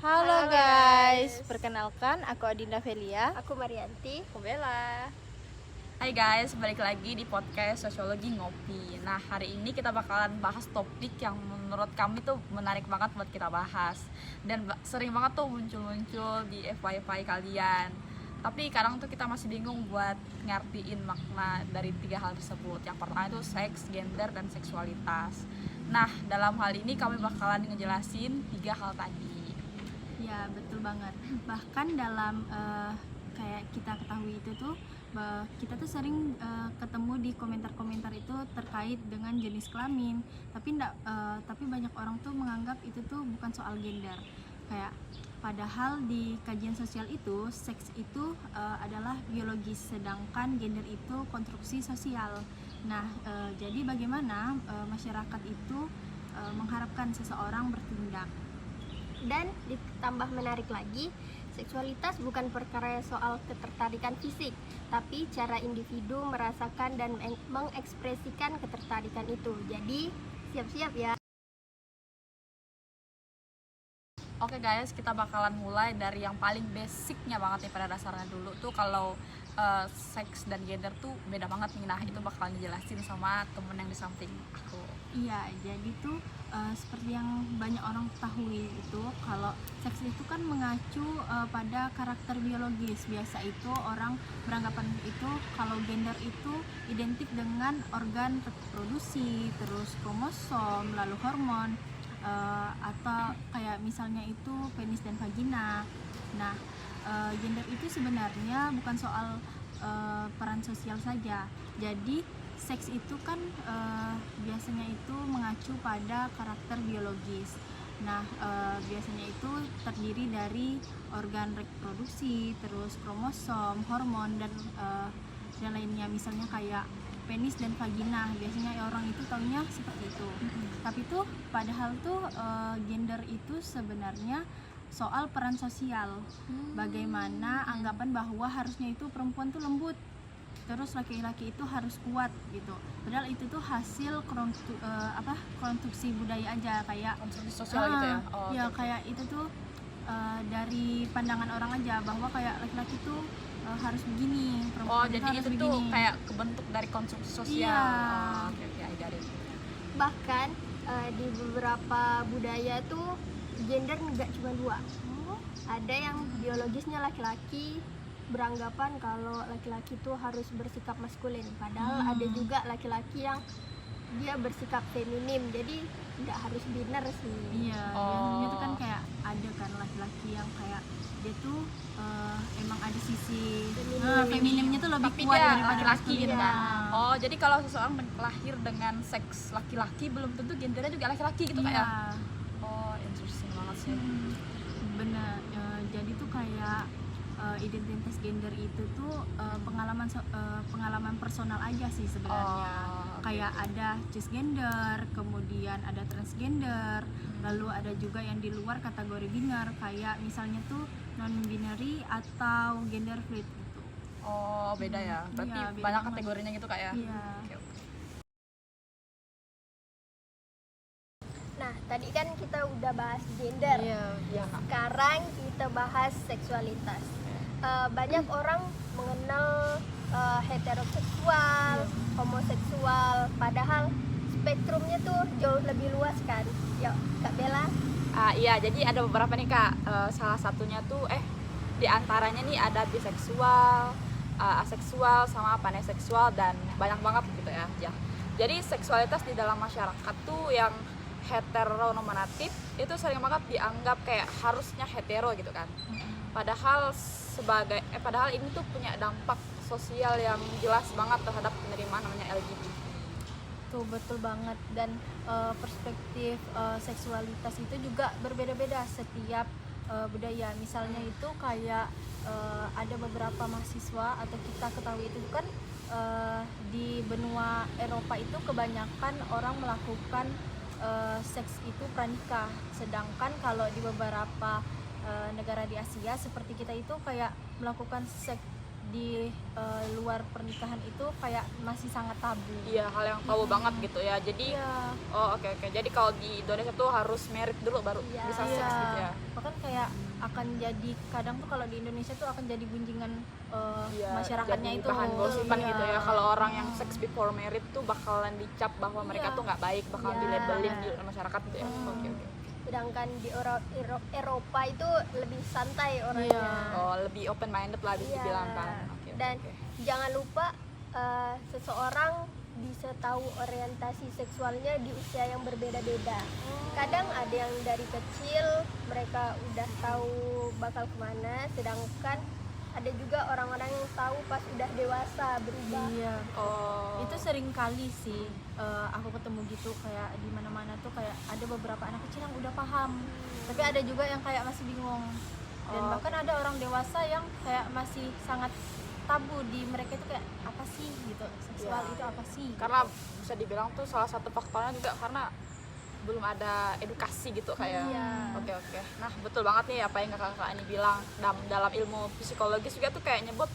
Halo guys, perkenalkan aku Adinda Velia. Aku Marianti. Aku Bella. Hai guys, balik lagi di podcast Sosiologi Ngopi. Nah, hari ini kita bakalan bahas topik yang menurut kami tuh menarik banget buat kita bahas. Dan sering banget tuh muncul-muncul di FYP kalian. Tapi kadang tuh kita masih bingung buat ngertiin makna dari tiga hal tersebut. Yang pertama itu seks, gender, dan seksualitas. Nah, dalam hal ini kami bakalan ngejelasin tiga hal tadi. Ya, betul banget. Bahkan dalam kayak kita ketahui itu tuh kita tuh sering ketemu di komentar-komentar itu terkait dengan jenis kelamin. Tapi banyak orang tuh menganggap itu tuh bukan soal gender. Kayak padahal di kajian sosial itu seks itu adalah biologis, sedangkan gender itu konstruksi sosial. Nah, jadi bagaimana masyarakat itu mengharapkan seseorang bertindak. Dan ditambah menarik lagi, seksualitas bukan perkara soal ketertarikan fisik, tapi cara individu merasakan dan mengekspresikan ketertarikan itu. Jadi, siap-siap ya. Oke guys, kita bakalan mulai dari yang paling basicnya banget nih pada dasarnya dulu tuh kalau seks dan gender tuh beda banget nih. Nah, itu bakalan dijelasin sama temen yang di samping aku. Iya, jadi tuh seperti yang banyak orang ketahui itu kalau seks itu kan mengacu pada karakter biologis. Biasa itu orang beranggapan itu kalau gender itu identik dengan organ reproduksi, terus kromosom, lalu hormon, atau kayak misalnya itu penis dan vagina. Nah, gender itu sebenarnya bukan soal peran sosial saja. Jadi seks itu kan biasanya itu mengacu pada karakter biologis. Nah, biasanya itu terdiri dari organ reproduksi, terus kromosom, hormon, dan lainnya. Misalnya kayak penis dan vagina, biasanya orang itu taunya seperti itu. Tapi tuh padahal tuh gender itu sebenarnya soal peran sosial. Bagaimana anggapan bahwa harusnya itu perempuan tuh lembut, terus laki-laki itu harus kuat gitu. Padahal itu tuh hasil konstruksi budaya aja, kayak Konstruksi sosial gitu ya. Ya kayak itu tuh dari pandangan orang aja bahwa kayak laki-laki tuh harus begini, perempuan Jadi harus itu begini. tuh kayak kebentuk dari konstruksi sosial. Iya. Oke, I got it. Bahkan di beberapa budaya tuh gender nggak cuma dua. Ada yang biologisnya laki-laki, beranggapan kalau laki-laki tuh harus bersikap maskulin. Padahal ada juga laki-laki yang dia bersikap feminim. Jadi nggak harus biner sih. Iya, biasanya tuh kan kayak ada kan laki-laki yang kayak dia tuh emang ada sisi feminimnya tuh lebih Tapi kuat dia daripada laki-laki gitu iya. kan. Jadi kalau seseorang lahir dengan seks laki-laki belum tentu gendernya juga laki-laki gitu Iya. kayak. Interesting banget sih. Benar. Jadi tuh kayak identitas gender itu tuh pengalaman personal aja sih sebenarnya. Kayak ada cisgender, kemudian ada transgender, lalu ada juga yang di luar kategori biner, kayak misalnya tuh non binary atau gender fluid gitu. Beda ya. Berarti Iya, beda banyak banget. kategorinya gitu kayak. Iya. Oke. Nah, tadi kan kita udah bahas gender. Iya. Sekarang kita bahas seksualitas. Banyak orang mengenal heteroseksual, homoseksual, padahal spektrumnya tuh jauh lebih luas kan. Yuk, Kak Bella. Iya, jadi ada beberapa nih Kak. Salah satunya tuh di antaranya nih ada biseksual, aseksual, sama panseksual, dan banyak banget gitu ya. Jadi seksualitas di dalam masyarakat tuh yang heteronormatif itu sering banget dianggap kayak harusnya hetero gitu kan. Padahal ini tuh punya dampak sosial yang jelas banget terhadap penerimaan namanya LGBT. Tuh betul banget, dan perspektif seksualitas itu juga berbeda-beda setiap budaya. Misalnya itu kayak ada beberapa mahasiswa atau kita ketahui itu kan di benua Eropa itu kebanyakan orang melakukan seks itu pranikah, sedangkan kalau di beberapa negara di Asia seperti kita itu kayak melakukan seks di luar pernikahan itu kayak masih sangat tabu. Iya, hal yang tabu banget gitu ya. Jadi Iya. oke. Jadi kalau di Indonesia tuh harus merit dulu baru Iya. bisa seks gitu ya. Bahkan kayak akan jadi kadang tuh kalau di Indonesia tuh akan jadi gunjingan Iya, masyarakatnya jadi itu. bahan gosipan Iya. gitu ya. Kalau orang yang sex before married tuh bakalan dicap bahwa mereka Iya. tuh nggak baik, bakalan Iya. dilabelin di masyarakat gitu ya. Oke. Sedangkan di Eropa itu lebih santai orangnya. Iya. Oh, lebih open minded lah bisa Iya. dibilang kan. Oke. Dan jangan lupa seseorang bisa tahu orientasi seksualnya di usia yang berbeda-beda. Kadang ada yang dari kecil mereka udah tahu bakal kemana, sedangkan ada juga orang-orang yang tahu pas udah dewasa berubah. Iya. Oh. Itu sering kali sih aku ketemu gitu, kayak di mana-mana tuh kayak ada beberapa anak kecil yang udah paham, tapi ada juga yang kayak masih bingung. Dan Oh. bahkan ada orang dewasa yang kayak masih sangat tabu di mereka itu, kayak apa sih gitu, seksual Iya. itu apa sih Karena bisa dibilang tuh salah satu faktornya juga karena belum ada edukasi gitu kayak. Iya. Oke. Nah, betul banget nih apa yang kakak ini bilang. Dalam ilmu psikologis juga tuh kayak nyebut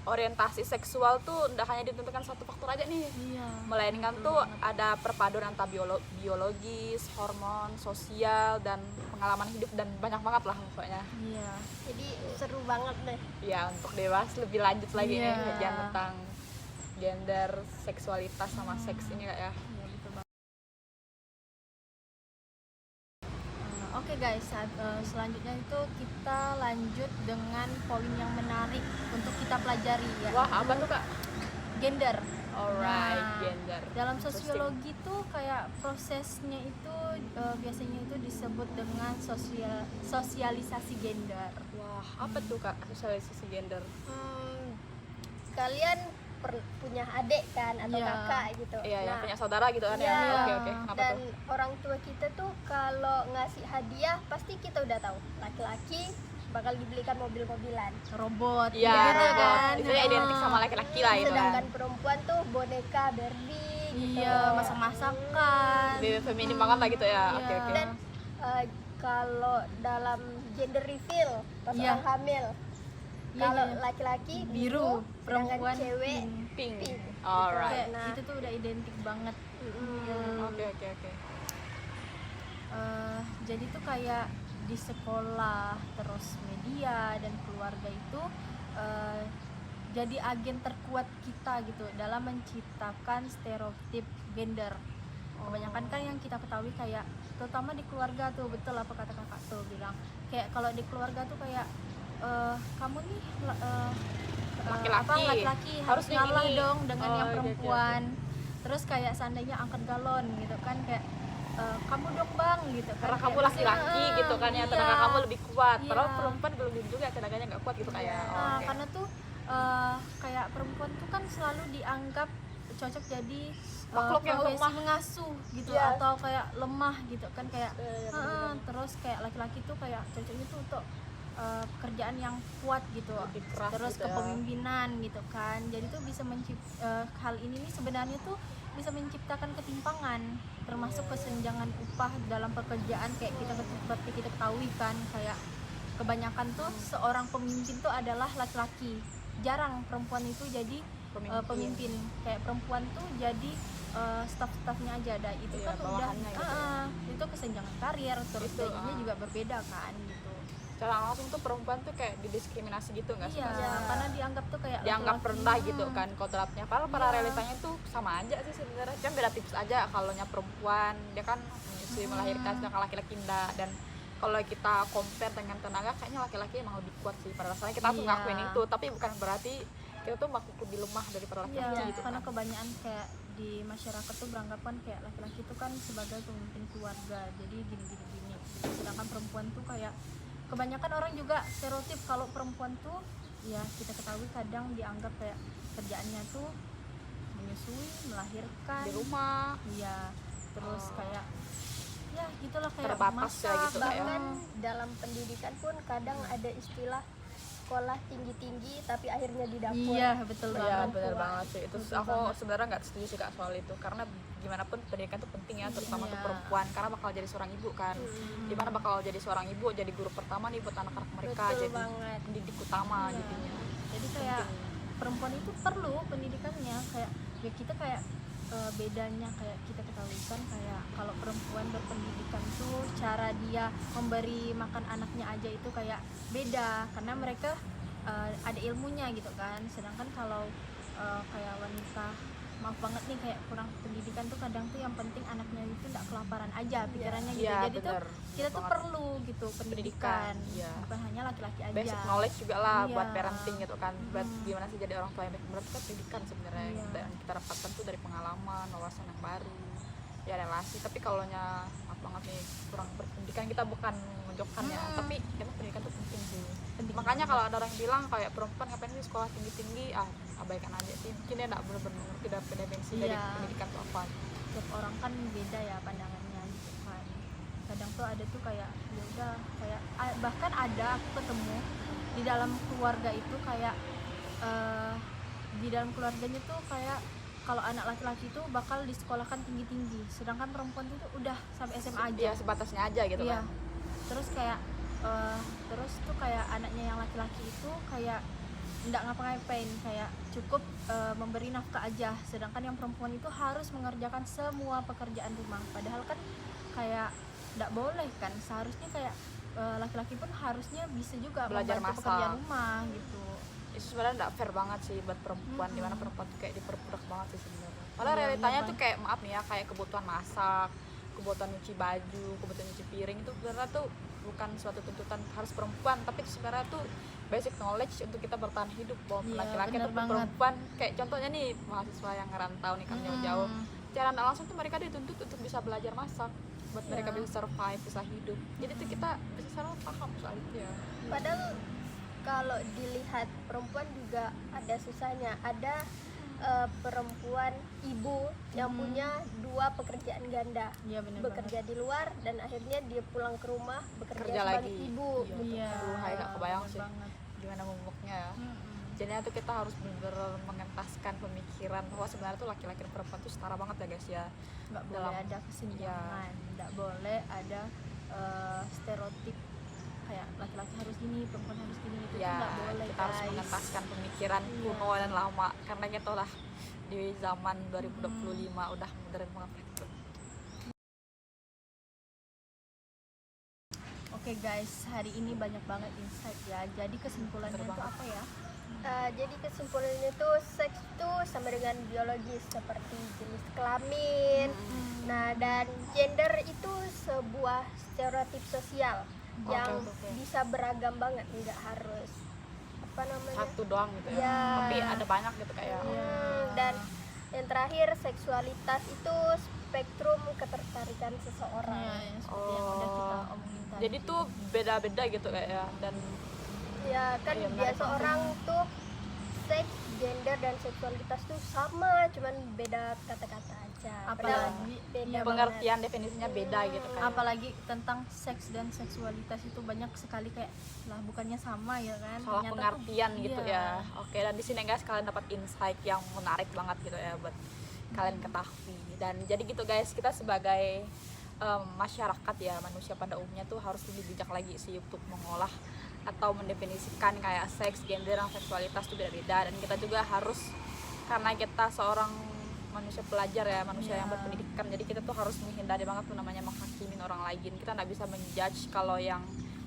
orientasi seksual tuh tidak hanya ditentukan satu faktor aja nih. Iya. Melainkan tuh ada perpaduan antara biologis, hormon, sosial, dan pengalaman hidup, dan banyak banget lah pokoknya. Iya. Jadi seru banget deh. Ya, untuk dewasa lebih lanjut lagi Iya. nih kajian tentang gender, seksualitas sama seks ini kak ya. Iya, betul banget. Oke guys, selanjutnya itu kita lanjut dengan poin yang menarik untuk kita pelajari ya. Wah, apa tuh kak? Gender. Alright, Nah, gender. Dalam Interesting. sosiologi tuh kayak prosesnya itu biasanya itu disebut dengan sosialisasi gender. Wah, apa tuh kak sosialisasi gender? Kalian punya adik kan atau Iya. kakak gitu. Iya, yang Nah, punya saudara gitu kan ya. Iya. Oke. Kenapa dan tuh? orang tua kita tuh kalau ngasih hadiah pasti kita udah tahu laki-laki bakal dibelikan mobil-mobilan, Robot. Iya, gitu robot. kan. Itu ya identik sama laki-laki lah itu sedangkan kan. perempuan tuh boneka Barbie gitu. Iya, masak-masakan. Lebih feminim banget lah gitu ya. Oke. Iya. Dan kalau dalam gender reveal pas Iya. orang hamil, Iya, kalau iya. laki-laki Biru, sedangkan perempuan cewek Pink. pink. Alright. Kayak Nah. itu tuh udah identik banget. Oke. Jadi tuh kayak di sekolah, terus media dan keluarga itu jadi agen terkuat kita gitu dalam menciptakan stereotip gender. Kebanyakan kan yang kita ketahui kayak terutama di keluarga tuh, betul apa kata kakak tuh bilang, kayak kalau di keluarga tuh kayak kamu nih laki-laki harus Harusnya ngalah gini. dong dengan yang Oh, oke. perempuan. Terus kayak seandainya angkat galon gitu kan, kayak kamu dong bang gitu kan, Karena kayak kamu laki-laki maksudnya, gitu kan ya, iya. tenaga kamu lebih kuat. Iya. Padahal perempuan belum tentu juga tenaganya nggak kuat gitu kayak. Nah, karena tuh kayak perempuan tuh kan selalu dianggap cocok jadi Makhluk yang profesi lemah. mengasuh gitu, Iya. atau kayak lemah gitu kan, kayak bener-bener. terus kayak laki-laki tuh kayak cocoknya tuh untuk pekerjaan yang kuat gitu, Lebih keras terus gitu ya. kepemimpinan gitu kan. Jadi tuh bisa hal ini nih sebenarnya tuh bisa menciptakan ketimpangan, termasuk kesenjangan upah dalam pekerjaan. Kayak kita seperti kita ketahui kan, kayak kebanyakan tuh seorang pemimpin tuh adalah laki-laki, jarang perempuan itu jadi pemimpin. Kayak perempuan tuh jadi staff-staffnya aja ada, itu Iya, kan udah bawahannya gitu ya. itu kesenjangan karir, terus Itu, gajinya juga berbeda kan gitu. Secara langsung tuh perempuan tuh kayak didiskriminasi gitu nggak sih? Iya, Mas? karena dianggap tuh kayak Dianggap laki-laki. rendah gitu kan kodratnya. Padahal pada Iya. realitanya tuh sama aja sih sebenarnya. Cuma beda tipis aja. Kalau perempuan dia kan menyusui, melahirkan, sedangkan laki-laki enggak. Dan kalau kita compare dengan tenaga, kayaknya laki-laki emang lebih kuat sih. Pada dasarnya kita harus Iya. ngakuin itu, tapi bukan berarti kita tuh makhluk lebih lemah daripada laki-laki Iya, gitu karena kan. kebanyakan kayak di masyarakat tuh beranggapan kayak laki-laki tuh kan sebagai pemimpin keluarga, jadi gini. Sedangkan perempuan tuh kayak kebanyakan orang juga stereotip kalau perempuan tuh ya kita ketahui kadang dianggap kayak kerjaannya tuh menyusui, melahirkan Di rumah iya, terus Oh. kayak ya gitulah, kayak Terbatas ya masak, gitu, kayak. Bahkan dalam pendidikan pun kadang ada istilah sekolah tinggi-tinggi tapi akhirnya di dapur. iya betul Iya banget. benar banget sih. Itu Betul aku banget. sebenarnya nggak setuju sih kak soal itu, karena gimana pun pendidikan itu penting ya, terutama untuk Iya. perempuan, karena bakal jadi seorang ibu kan. Dimana bakal jadi seorang ibu, jadi guru pertama nih buat anak-anak mereka, Betul jadi banget. pendidik utama Iya. jadinya. Jadi kayak perempuan itu perlu pendidikannya, kayak ya kita kayak bedanya kayak kita ketahui kan, kayak kalau perempuan berpendidikan tuh cara dia memberi makan anaknya aja itu kayak beda, karena mereka ada ilmunya gitu kan. Sedangkan kalau kayak wanita, maaf banget nih, kayak kurang pendidikan tuh kadang tuh yang penting anaknya itu tidak kelaparan aja pikirannya gitu. Iya, Jadi bener. tuh kita tuh Banget. perlu gitu pendidikan, Iya. bukan hanya laki-laki aja. Basic knowledge juga lah Iya. buat parenting gitu kan, buat Mm. gimana sih jadi orang tua yang baik. Menurut kita pendidikan sebenarnya Iya. dan kita dapatkan tuh dari pengalaman, wawasan yang baru, ya relasi. Tapi kalau maaf banget nih, kurang berpendidikan, kita bukan menjokkan ya, tapi emang pendidikan tuh penting sih. Makanya kalau ada orang bilang kayak perempuan ngapain sih sekolah tinggi-tinggi, abaikan aja sih, mungkin dia nggak benar-benar ngerti definisi dari Iya. pendidikan itu apa. Tiap orang kan beda ya pandangannya gitu kan. Kadang tuh ada tuh kayak ya udah, kayak bahkan ada aku ketemu di dalam keluarga itu kayak di dalam keluarganya tuh kayak kalau anak laki-laki itu bakal disekolahkan tinggi-tinggi, sedangkan perempuan itu udah sampai SMA aja. Ya sebatasnya aja gitu Iya. kan. Terus kayak terus tuh kayak anaknya yang laki-laki itu kayak nggak ngapa-ngapain, kayak cukup memberi nafkah aja, sedangkan yang perempuan itu harus mengerjakan semua pekerjaan rumah. Padahal kan kayak nggak boleh kan, seharusnya kayak laki-laki pun harusnya bisa juga Belajar membantu masak. pekerjaan rumah gitu. Itu sebenarnya nggak fair banget sih buat perempuan, dimana perempuan tuh kayak diperbudak banget sih sebenarnya. Padahal Iya, realitanya bener tuh kayak maaf nih ya, kayak kebutuhan masak, kebutuhan nyuci baju, kebutuhan nyuci piring itu sebenarnya tuh bukan suatu tuntutan harus perempuan, tapi itu sebenarnya tuh basic knowledge untuk kita bertahan hidup. Bahwa Iya, laki-laki bener ataupun banget. perempuan, kayak contohnya nih mahasiswa yang ngerantau nih kan jauh-jauh, secara nggak langsung tuh mereka dituntut untuk bisa belajar masak buat Iya. mereka bisa survive, bisa hidup. Jadi tuh kita bisa secara paham soal itu ya. Padahal kalau dilihat perempuan juga ada susahnya. Ada perempuan ibu yang punya 2 pekerjaan ganda, Iya benar bekerja di luar dan akhirnya dia pulang ke rumah bekerja Kerja sebagai lagi. ibu. Iya. Iya. Aduh, hai, nggak kebayang bener sih. banget. Gimana momoknya ya. Mm-mm. Jadinya tuh kita harus bener-bener mengentaskan pemikiran bahwa sebenarnya tuh laki-laki dan perempuan tuh setara banget ya guys ya. Nggak boleh Dalam- ada kesenjangan, nggak boleh ada stereotip kayak laki-laki harus gini, perempuan harus gini, itu Ya, nggak boleh kita harus guys. mengentaskan pemikiran Iya. kuno dan lama, karena kita udah di zaman 2025 udah modern banget gitu. Oke guys, hari ini banyak banget insight ya. Jadi kesimpulannya Bener itu banget. apa ya? Jadi kesimpulannya itu seks itu sama dengan biologis seperti jenis kelamin. Nah, dan gender itu sebuah stereotip sosial yang oke. bisa beragam banget, nggak harus apa namanya. Satu doang gitu ya. Iya. Tapi ada banyak gitu kayak. Dan yang terakhir, seksualitas itu spektrum ketertarikan seseorang. Ya, yang seperti yang udah kita omongin tadi. Jadi tuh beda-beda gitu kayak ya, dan Ya kan Iya, biasa menarik. orang tuh seks, gender dan seksualitas tuh sama, cuman beda kata-kata aja. Padahal apalagi beda iya, pengertian definisinya beda gitu kan. apalagi tentang seks dan seksualitas itu banyak sekali kayak lah bukannya sama ya kan, Salah ternyata tuh- pengertian gitu iya. ya. Oke, dan di sini guys kalian dapat insight yang menarik banget gitu ya buat kalian ketahui. Dan jadi gitu guys, kita sebagai masyarakat ya, manusia pada umumnya tuh harus lebih bijak lagi sih untuk mengolah atau mendefinisikan kayak seks, gender, dan seksualitas itu beda-beda. Dan kita juga harus, karena kita seorang manusia pelajar ya, manusia yang Iya. berpendidikan, jadi kita tuh harus menghindari banget tuh namanya menghakimin orang lain. Kita nggak bisa menjudge kalau yang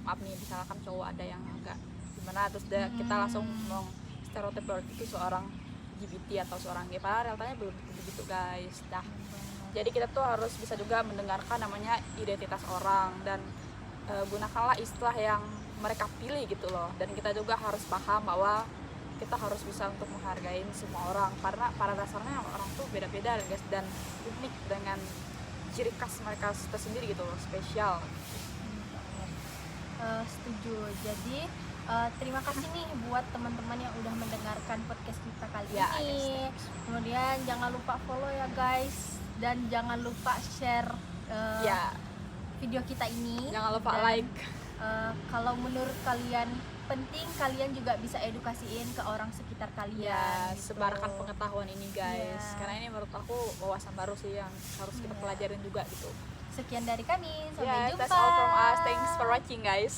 maaf nih misalkan cowok ada yang agak gimana, terus kita langsung stereotip itu seorang LGBT atau seorang gay, padahal realitanya belum begitu guys. Nah, jadi kita tuh harus bisa juga mendengarkan namanya identitas orang dan gunakanlah istilah yang mereka pilih gitu loh. Dan kita juga harus paham bahwa kita harus bisa untuk menghargai semua orang, karena pada dasarnya orang tuh beda-beda guys, dan unik dengan ciri khas mereka tersendiri gitu loh, spesial. Setuju. Jadi terima kasih nih buat teman-teman yang udah mendengarkan podcast kita kali Ya, ini. Kemudian jangan lupa follow ya guys, dan jangan lupa share Ya, video kita ini. jangan lupa Dan, like. kalau menurut kalian penting, kalian juga bisa edukasiin ke orang sekitar kalian. Ya, gitu. sebarkan pengetahuan ini guys, Iya. karena ini menurut aku wawasan baru sih yang harus kita Iya. pelajarin juga gitu. Sekian dari kami, sampai Yeah, jumpa. that's all from us. Thanks for watching guys.